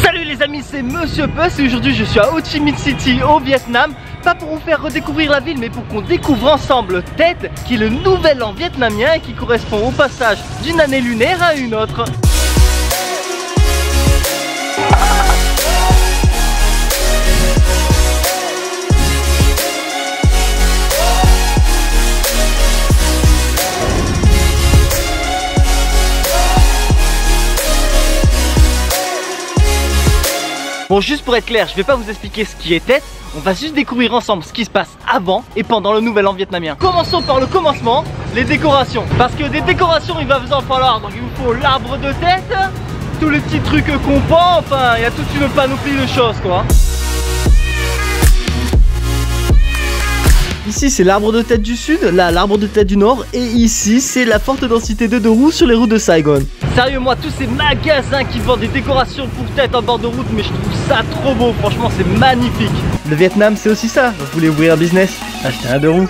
Salut les amis, c'est Monsieur Puss et aujourd'hui je suis à Ho Chi Minh City au Vietnam. Pas pour vous faire redécouvrir la ville mais pour qu'on découvre ensemble Tet, qui est le nouvel an vietnamien et qui correspond au passage d'une année lunaire à une autre. Bon, juste pour être clair, je vais pas vous expliquer ce qui est Tet, on va juste découvrir ensemble ce qui se passe avant et pendant le nouvel an vietnamien. Commençons par le commencement, les décorations. Parce que des décorations il va vous en falloir, donc il vous faut l'arbre de Tet, tous les petits trucs qu'on pend, enfin il y a toute une panoplie de choses quoi. Ici c'est l'arbre de Tet du sud, là l'arbre de Tet du nord et ici c'est la forte densité de 2 roues sur les routes de Saigon. Sérieux, moi tous ces magasins qui vendent des décorations pour Tet en bord de route, mais je trouve ça trop beau, franchement c'est magnifique. Le Vietnam c'est aussi ça, vous voulez ouvrir un business, achetez un 2 roues.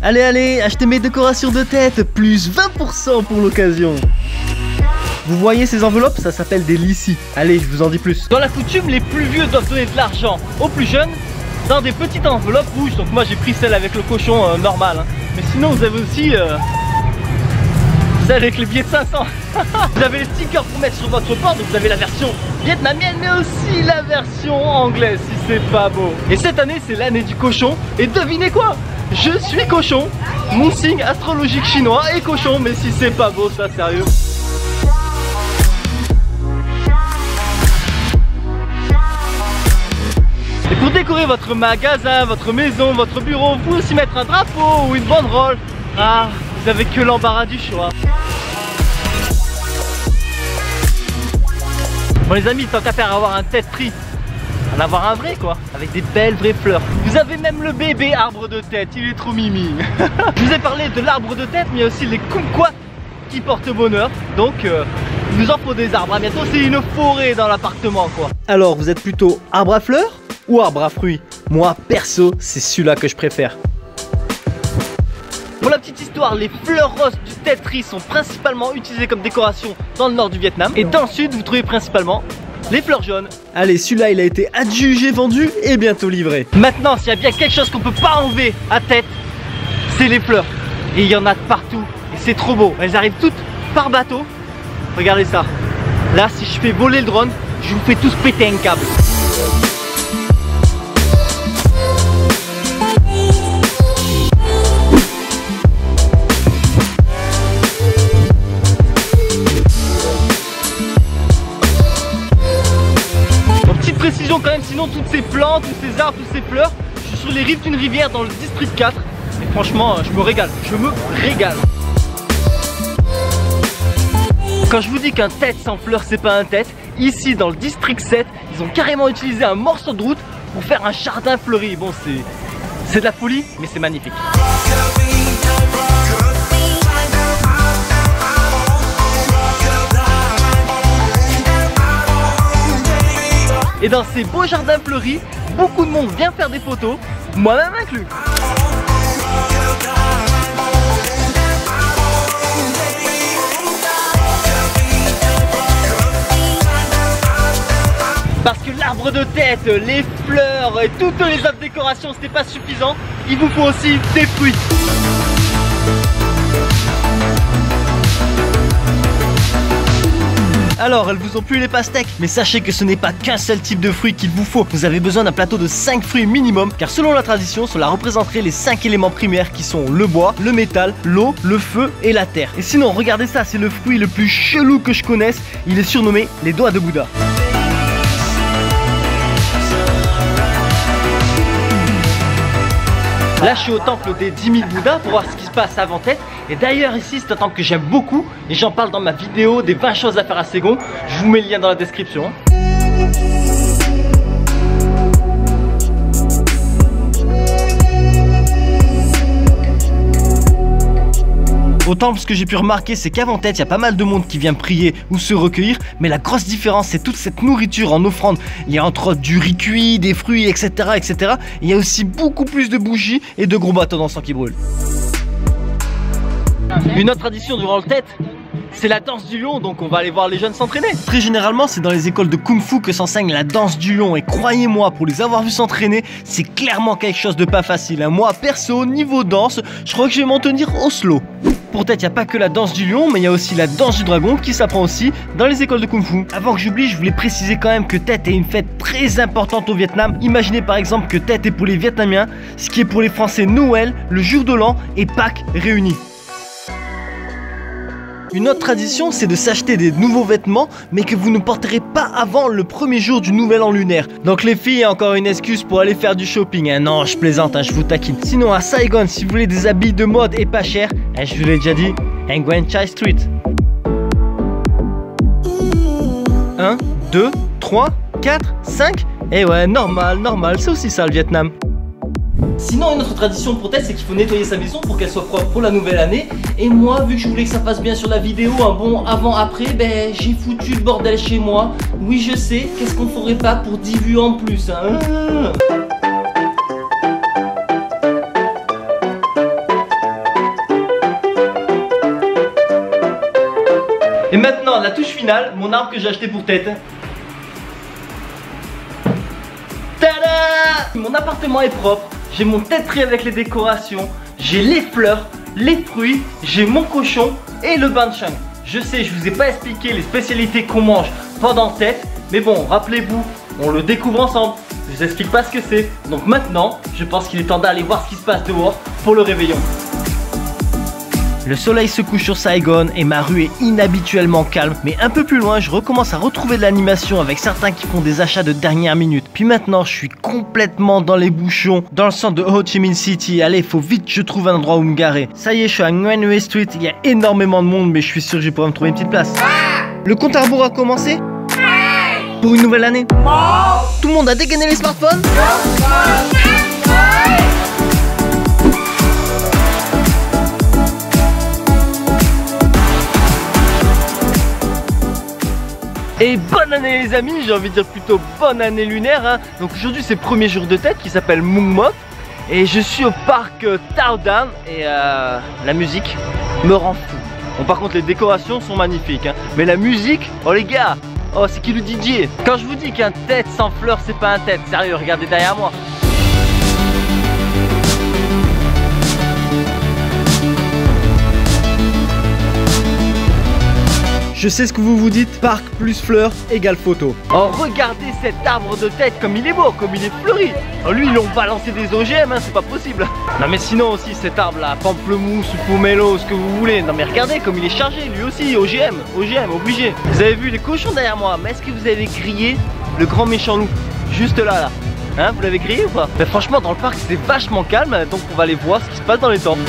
Allez, allez, achetez mes décorations de Tet, plus 20% pour l'occasion. Vous voyez ces enveloppes, ça s'appelle des lissis. Allez, je vous en dis plus. Dans la coutume, les plus vieux doivent donner de l'argent aux plus jeunes dans des petites enveloppes rouges. Donc moi j'ai pris celle avec le cochon normal. Mais sinon vous avez aussi celle avec les billets de 500. Vous avez les stickers pour mettre sur votre porte. Donc vous avez la version vietnamienne mais aussi la version anglaise si c'est pas beau. Et cette année c'est l'année du cochon. Et devinez quoi? Je suis cochon. Mon signe astrologique chinois est cochon. Mais si c'est pas beau ça, sérieux. Et pour décorer votre magasin, votre maison, votre bureau, vous pouvez aussi mettre un drapeau ou une banderole. Ah, vous avez que l'embarras du choix. Bon les amis, tant qu'à faire avoir un Tet pris, en avoir un vrai quoi, avec des belles vraies fleurs. Vous avez même le bébé arbre de Tet, il est trop mimi. Je vous ai parlé de l'arbre de Tet, mais il y a aussi les kumquats qui portent bonheur. Donc il nous en faut des arbres. À bientôt c'est une forêt dans l'appartement quoi. Alors vous êtes plutôt arbre à fleurs ou arbre à fruits? Moi perso c'est celui-là que je préfère. Pour la petite histoire, les fleurs roses du Tet Tree sont principalement utilisées comme décoration dans le nord du Vietnam. Et dans le sud vous trouvez principalement les fleurs jaunes. Allez, celui-là il a été adjugé, vendu et bientôt livré. Maintenant s'il y a bien quelque chose qu'on peut pas enlever à Tet, c'est les fleurs. Et il y en a de partout et c'est trop beau. Elles arrivent toutes par bateau. Regardez ça. Là si je fais voler le drone, je vous fais tous péter un câble. Précision quand même, sinon toutes ces plantes, tous ces arbres, toutes ces fleurs, je suis sur les rives d'une rivière dans le district 4 et franchement je me régale, Quand je vous dis qu'un Tet sans fleurs c'est pas un Tet, ici dans le district 7 ils ont carrément utilisé un morceau de route pour faire un jardin fleuri. Bon c'est de la folie mais c'est magnifique. Et dans ces beaux jardins fleuris, beaucoup de monde vient faire des photos, moi-même inclus. Parce que l'arbre de Tet, les fleurs et toutes les autres décorations, c'était pas suffisant, il vous faut aussi des fruits. Alors, elles vous ont plu les pastèques, mais sachez que ce n'est pas qu'un seul type de fruit qu'il vous faut. Vous avez besoin d'un plateau de 5 fruits minimum, car selon la tradition, cela représenterait les 5 éléments primaires qui sont le bois, le métal, l'eau, le feu et la terre. Et sinon, regardez ça, c'est le fruit le plus chelou que je connaisse. Il est surnommé les doigts de Bouddha. Là je suis au temple des 10 000 Bouddhas pour voir ce qui se passe avant Tet. Et d'ailleurs ici c'est un temple que j'aime beaucoup et j'en parle dans ma vidéo des 20 choses à faire à Saigon. Je vous mets le lien dans la description. Au temple, ce que j'ai pu remarquer, c'est qu'avant tête, il y a pas mal de monde qui vient prier ou se recueillir, mais la grosse différence, c'est toute cette nourriture en offrande. Il y a entre autres du riz cuit, des fruits, etc., etc. Et il y a aussi beaucoup plus de bougies et de gros bâtons d'encens qui brûlent. Une autre tradition durant le tête, c'est la danse du lion, donc on va aller voir les jeunes s'entraîner. Très généralement, c'est dans les écoles de Kung Fu que s'enseigne la danse du lion. Et croyez-moi, pour les avoir vus s'entraîner, c'est clairement quelque chose de pas facile. Moi, perso, niveau danse, je crois que je vais m'en tenir au slow. Pour tête, il n'y a pas que la danse du lion, mais il y a aussi la danse du dragon qui s'apprend aussi dans les écoles de Kung Fu. Avant que j'oublie, je voulais préciser quand même que Tết est une fête très importante au Vietnam. Imaginez par exemple que Tết est pour les Vietnamiens, ce qui est pour les Français Noël, le jour de l'an et Pâques réunis. Une autre tradition, c'est de s'acheter des nouveaux vêtements, mais que vous ne porterez pas avant le premier jour du nouvel an lunaire. Donc les filles, encore une excuse pour aller faire du shopping. Non, je plaisante, je vous taquine. Sinon à Saigon, si vous voulez des habits de mode et pas cher, je vous l'ai déjà dit, Nguyen Chai Street. 1, 2, 3, 4, 5. Et ouais, normal, c'est aussi ça le Vietnam. Sinon, une autre tradition pour Tết, c'est qu'il faut nettoyer sa maison pour qu'elle soit propre pour la nouvelle année. Et moi, vu que je voulais que ça fasse bien sur la vidéo, un bon avant-après, ben j'ai foutu le bordel chez moi. Oui, je sais, qu'est-ce qu'on ferait pas pour 10 vues en plus, hein? Et maintenant, la touche finale, mon arbre que j'ai acheté pour Tết. Tada! Mon appartement est propre. J'ai mon tête-trait avec les décorations, j'ai les fleurs, les fruits, j'ai mon cochon et le banchan. Je sais, je vous ai pas expliqué les spécialités qu'on mange pendant Tết, mais bon, rappelez-vous, on le découvre ensemble. Je vous explique pas ce que c'est. Donc maintenant, je pense qu'il est temps d'aller voir ce qui se passe dehors pour le réveillon. Le soleil se couche sur Saigon et ma rue est inhabituellement calme. Mais un peu plus loin, je recommence à retrouver de l'animation avec certains qui font des achats de dernière minute. Puis maintenant, je suis complètement dans les bouchons, dans le centre de Ho Chi Minh City. Allez, faut vite que je trouve un endroit où me garer. Ça y est, je suis à Nguyen Hue Street. Il y a énormément de monde, mais je suis sûr que je vais pouvoir me trouver une petite place. Le compte à rebours a commencé pour une nouvelle année. Tout le monde a dégainé les smartphones? Et bonne année les amis, j'ai envie de dire plutôt bonne année lunaire hein. Donc aujourd'hui c'est le premier jour de Tết qui s'appelle Mung Mok. Et je suis au parc Tao Dan. Et la musique me rend fou. Bon par contre les décorations sont magnifiques hein. Mais la musique, oh les gars, oh c'est qui le DJ? Quand je vous dis qu'un Tết sans fleurs c'est pas un Tết, sérieux regardez derrière moi. Je sais ce que vous vous dites, parc plus fleurs égale photo. Oh regardez cet arbre de Tête comme il est beau, comme il est fleuri. Oh, lui ils l'ont balancé des OGM, hein, c'est pas possible. Non mais sinon aussi cet arbre là, pamplemousse ou pomelo, ce que vous voulez. Non mais regardez comme il est chargé, lui aussi, OGM, obligé. Vous avez vu les cochons derrière moi, mais est-ce que vous avez grillé le grand méchant loup? Juste là. Hein, vous l'avez grillé ou pas? Mais franchement dans le parc c'est vachement calme, donc on va aller voir ce qui se passe dans les temples.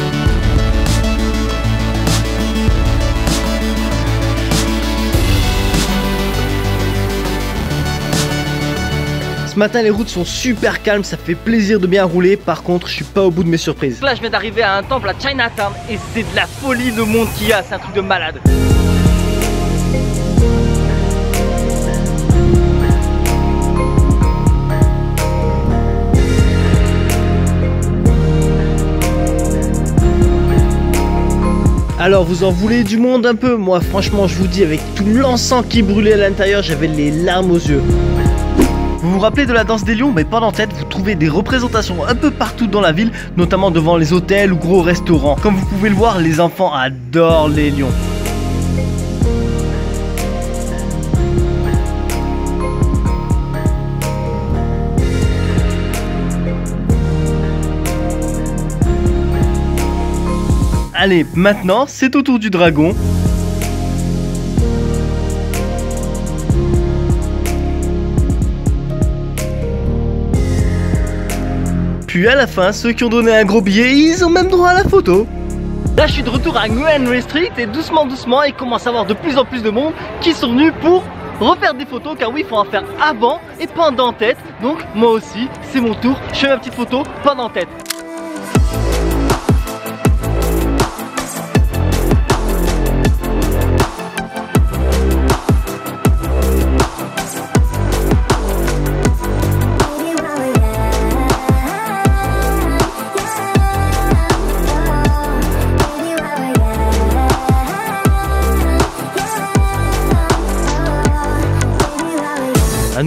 Ce matin les routes sont super calmes, ça fait plaisir de bien rouler. Par contre je suis pas au bout de mes surprises. Là je viens d'arriver à un temple à Chinatown et c'est de la folie le monde qu'il y a, c'est un truc de malade. Alors vous en voulez du monde un peu? Moi franchement je vous dis, avec tout l'encens qui brûlait à l'intérieur, j'avais les larmes aux yeux. Vous vous rappelez de la danse des lions? Mais pendant Tết, vous trouvez des représentations un peu partout dans la ville, notamment devant les hôtels ou gros restaurants. Comme vous pouvez le voir, les enfants adorent les lions. Allez, maintenant, c'est au tour du dragon. Puis à la fin, ceux qui ont donné un gros billet, ils ont même droit à la photo. Là je suis de retour à Nguyen Hue Street et doucement il commence à y avoir de plus en plus de monde qui sont venus pour refaire des photos, car oui il faut en faire avant et pendant Tết. Donc moi aussi c'est mon tour, je fais ma petite photo pendant Tết.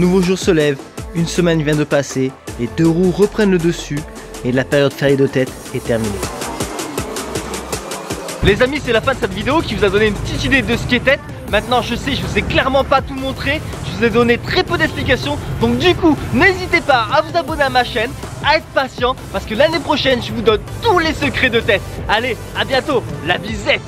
nouveau jour se lève, une semaine vient de passer, les deux roues reprennent le dessus et la période fériée de tête est terminée. Les amis, c'est la fin de cette vidéo qui vous a donné une petite idée de ce qu'est tête. Maintenant je sais, je vous ai clairement pas tout montré, je vous ai donné très peu d'explications. Donc du coup, n'hésitez pas à vous abonner à ma chaîne, à être patient, parce que l'année prochaine, je vous donne tous les secrets de tête. Allez, à bientôt, la bisette.